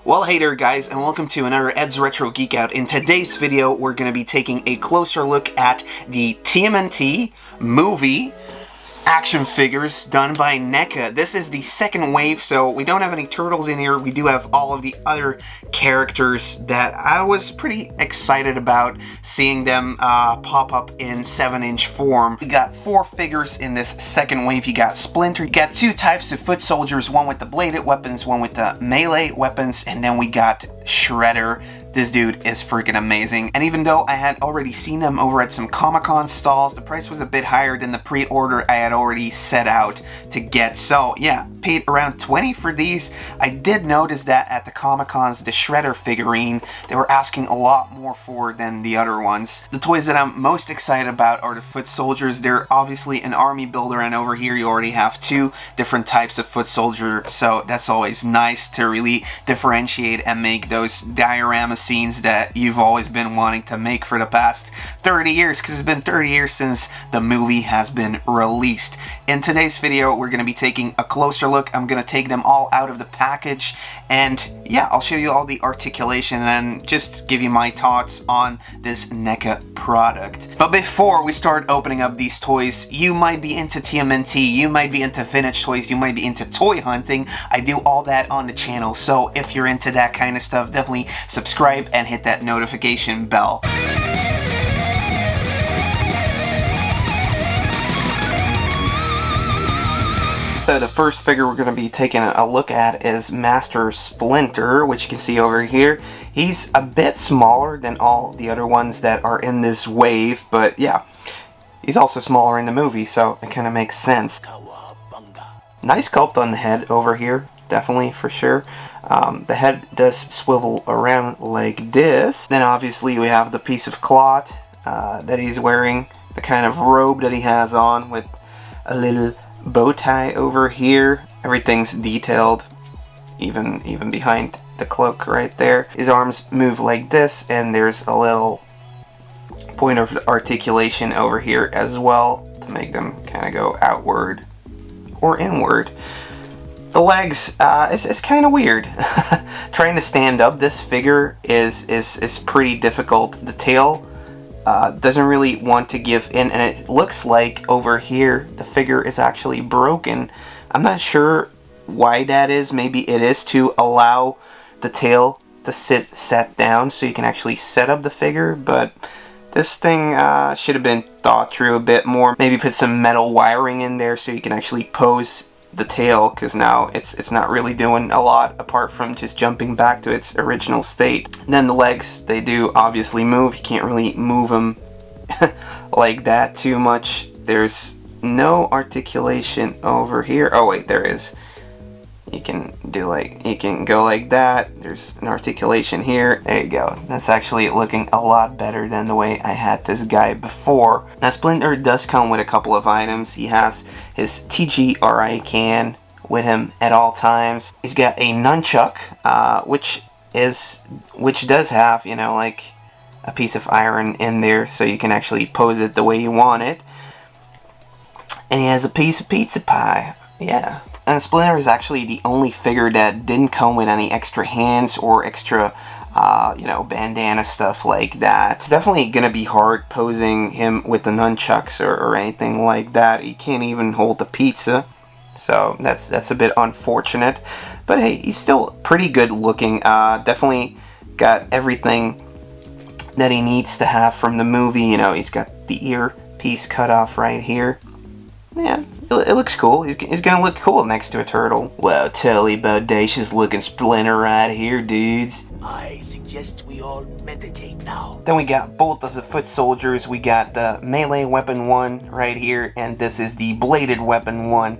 Well, hey there guys, and welcome to another Eds Retro Geek Out. In today's video, we're going to be taking a closer look at the TMNT movie action figures done by NECA. This is the second wave, so we don't have any turtles in here. We do have all of the other characters that I was pretty excited about seeing them pop up in 7-inch form. We got 4 figures in this second wave. You got Splinter, you got 2 types of foot soldiers, one with the bladed weapons, one with the melee weapons, and then we got Shredder. This dude is freaking amazing. And even though I had already seen them over at some Comic-Con stalls, the price was a bit higher than the pre-order I had already set out to get. So yeah, paid around $20 for these. I did notice that at the Comic-Cons, the Shredder figurine, they were asking a lot more for than the other ones. The toys that I'm most excited about are the foot soldiers. They're obviously an army builder, and over here you already have 2 different types of foot soldier. So that's always nice to really differentiate and make those diorama scenes that you've always been wanting to make for the past 30 years, because it's been 30 years since the movie has been released. In today's video, we're going to be taking a closer look. I'm going to take them all out of the package, and yeah, I'll show you all the articulation and just give you my thoughts on this NECA product. But before we start opening up these toys, you might be into TMNT, you might be into vintage toys, you might be into toy hunting. I do all that on the channel, so if you're into that kind of stuff, definitely subscribe and hit that notification bell. So the first figure we're going to be taking a look at is Master Splinter, which you can see over here. He's a bit smaller than all the other ones that are in this wave, but yeah, he's also smaller in the movie, so it kind of makes sense. Nice sculpt on the head over here, definitely, for sure. The head does swivel around like this. Then obviously we have the piece of cloth that he's wearing, the kind of robe that he has on with a little bow tie over here. Everything's detailed, even behind the cloak right there. His arms move like this, and there's a little point of articulation over here as well to make them kind of go outward or inward. The legs, it's kind of weird. Trying to stand up this figure is pretty difficult. The tail doesn't really want to give in, and it looks like over here the figure is actually broken. I'm not sure why that is. Maybe it is to allow the tail to set down so you can actually set up the figure, but this thing should have been thought through a bit more. Maybe put some metal wiring in there so you can actually pose the tail, because now it's not really doing a lot apart from just jumping back to its original state. And then the legs, they do obviously move. You can't really move them like that too much. There's no articulation over here. Oh wait, there is. You can go like that. There's an articulation here. There you go. That's actually looking a lot better than the way I had this guy before. Now Splinter does come with a couple of items. He has his TGRI can with him at all times. He's got a nunchuck, which does have, you know, like a piece of iron in there, so you can actually pose it the way you want it. And he has a piece of pizza pie. Yeah. And Splinter is actually the only figure that didn't come with any extra hands or extra, you know, bandana stuff like that. It's definitely going to be hard posing him with the nunchucks or anything like that. He can't even hold the pizza, so that's a bit unfortunate. But hey, he's still pretty good looking. Definitely got everything that he needs to have from the movie. You know, he's got the ear piece cut off right here. Yeah, it looks cool. He's gonna look cool next to a turtle. Wow, totally bodacious looking Splinter right here, dudes. I suggest we all meditate now. Then we got both of the foot soldiers. We got the melee weapon one right here, and this is the bladed weapon one.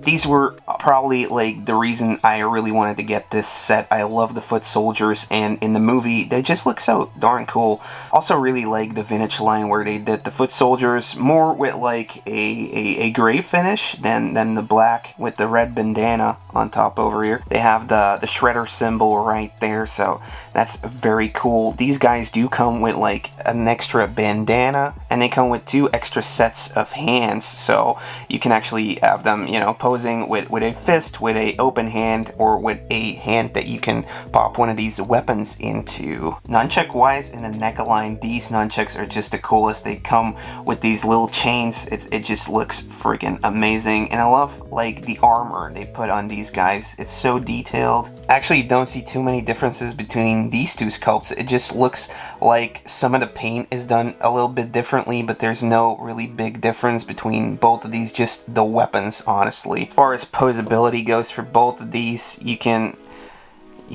These were probably like the reason I really wanted to get this set. I love the foot soldiers, and in the movie they just look so darn cool. Also really like the vintage line where they did the foot soldiers more with like a gray finish than the black with the red bandana on top over here. They have the Shredder symbol right there, so that's very cool. These guys do come with like an extra bandana, and they come with 2 extra sets of hands, so you can actually have them, you know, pose posing with a fist, with a open hand, or with a hand that you can pop one of these weapons into. Nunchuck wise, in the NECA line, these nunchucks are just the coolest. They come with these little chains. It just looks freaking amazing, and I love like the armor they put on these guys. It's so detailed. Actually, you don't see too many differences between these two sculpts. It just looks like some of the paint is done a little bit differently, but there's no really big difference between both of these, just the weapons, honestly. As far as posability goes for both of these, you can't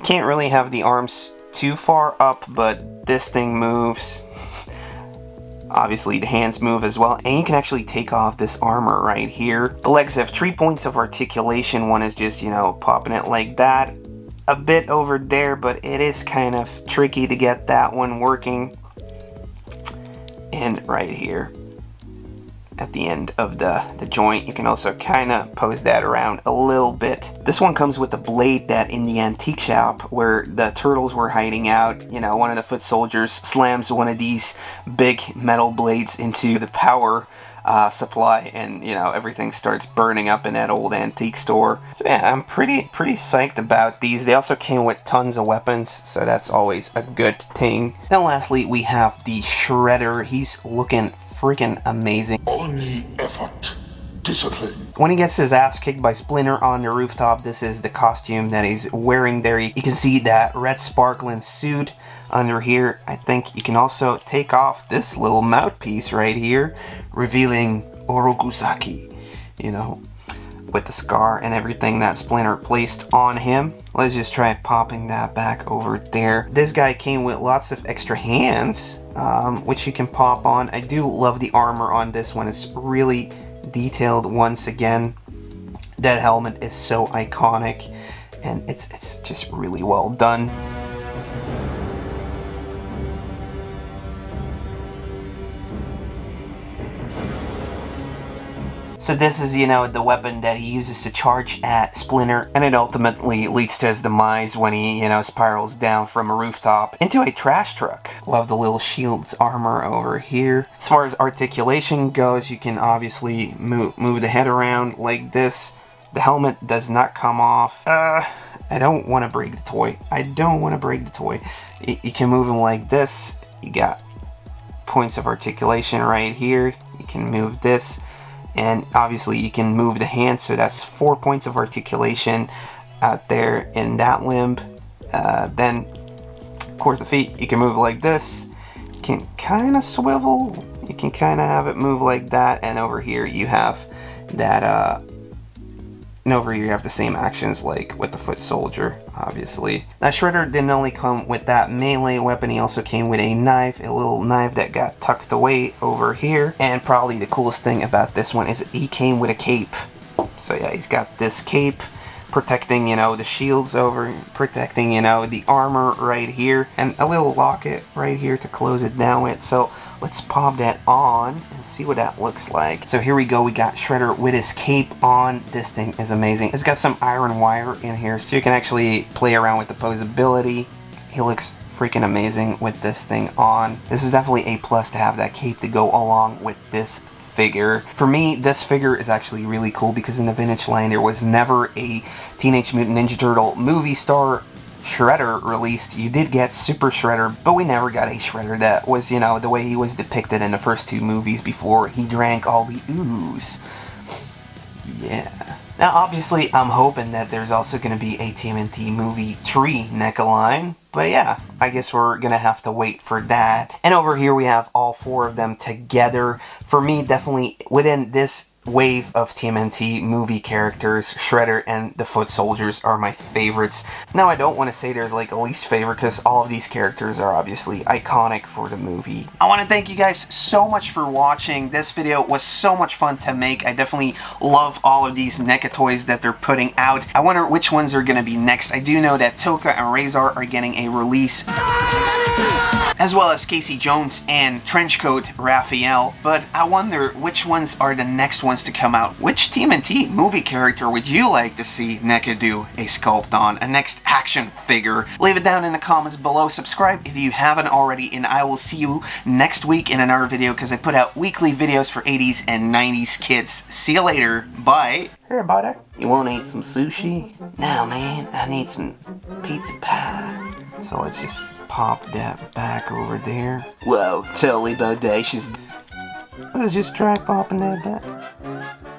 really have the arms too far up, but this thing moves. Obviously the hands move as well, and you can actually take off this armor right here. The legs have 3 points of articulation. One is just, you know, popping it like that. A bit over there, but it is kind of tricky to get that one working. And right here at the end of the joint, you can also kind of pose that around a little bit. This one comes with a blade that in the antique shop where the turtles were hiding out, you know, one of the foot soldiers slams one of these big metal blades into the power supply, and you know, everything starts burning up in that old antique store. So yeah, I'm pretty psyched about these. They also came with tons of weapons, so that's always a good thing. Then lastly, we have the Shredder. He's looking freaking amazing. Only effort, discipline. When he gets his ass kicked by Splinter on the rooftop, this is the costume that he's wearing there. You can see that red sparkling suit under here. I think you can also take off this little mouthpiece right here, revealing Orokusaki, you know, with the scar and everything that Splinter placed on him. Let's just try popping that back over there. This guy came with lots of extra hands, which you can pop on. I do love the armor on this one. It's really detailed once again. That helmet is so iconic, and it's just really well done. So this is, you know, the weapon that he uses to charge at Splinter, and it ultimately leads to his demise when he, you know, spirals down from a rooftop into a trash truck. Love the little shield's armor over here. As far as articulation goes, you can obviously move the head around like this. The helmet does not come off. I don't want to break the toy. I don't want to break the toy. You can move him like this. You got points of articulation right here. You can move this. And obviously you can move the hand, so that's 4 points of articulation out there in that limb. Then, of course, the feet, you can move like this. You can kind of swivel. You can kind of have it move like that. And over here you have that, and over here you have the same actions like with the foot soldier, obviously. Now Shredder didn't only come with that melee weapon, he also came with a knife, a little knife that got tucked away over here. And probably the coolest thing about this one is that he came with a cape. So yeah, he's got this cape protecting, you know, the shields over, protecting, you know, the armor right here, and a little locket right here to close it down with. So let's pop that on and see what that looks like. So here we go, we got Shredder with his cape on. This thing is amazing. It's got some iron wire in here, so you can actually play around with the posability. He looks freaking amazing with this thing on. This is definitely a plus to have that cape to go along with this figure. For me, this figure is actually really cool because in the vintage line there was never a Teenage Mutant Ninja Turtle movie star Shredder released. You did get Super Shredder, but we never got a Shredder that was, you know, the way he was depicted in the first two movies before he drank all the ooze. Yeah. Now, obviously, I'm hoping that there's also going to be a TMNT movie 3 NECA line. But yeah, I guess we're going to have to wait for that. And over here we have all four of them together. For me, definitely within this wave of TMNT movie characters, Shredder and the Foot Soldiers are my favorites. Now, I don't want to say there's like a least favorite because all of these characters are obviously iconic for the movie. I want to thank you guys so much for watching. This video was so much fun to make. I definitely love all of these NECA toys that they're putting out. I wonder which ones are going to be next. I do know that Toka and Razor are getting a release, as well as Casey Jones and Trenchcoat Raphael, but I wonder which ones are the next ones ones to come out. Which TMNT movie character would you like to see NECA do a sculpt on? A next action figure? Leave it down in the comments below. Subscribe if you haven't already, and I will see you next week in another video because I put out weekly videos for 80s and 90s kids. See you later. Bye. Here, buddy. You want to eat some sushi? No, man. I need some pizza pie. So let's just pop that back over there. Whoa, totally bodacious. Let's just try popping that back.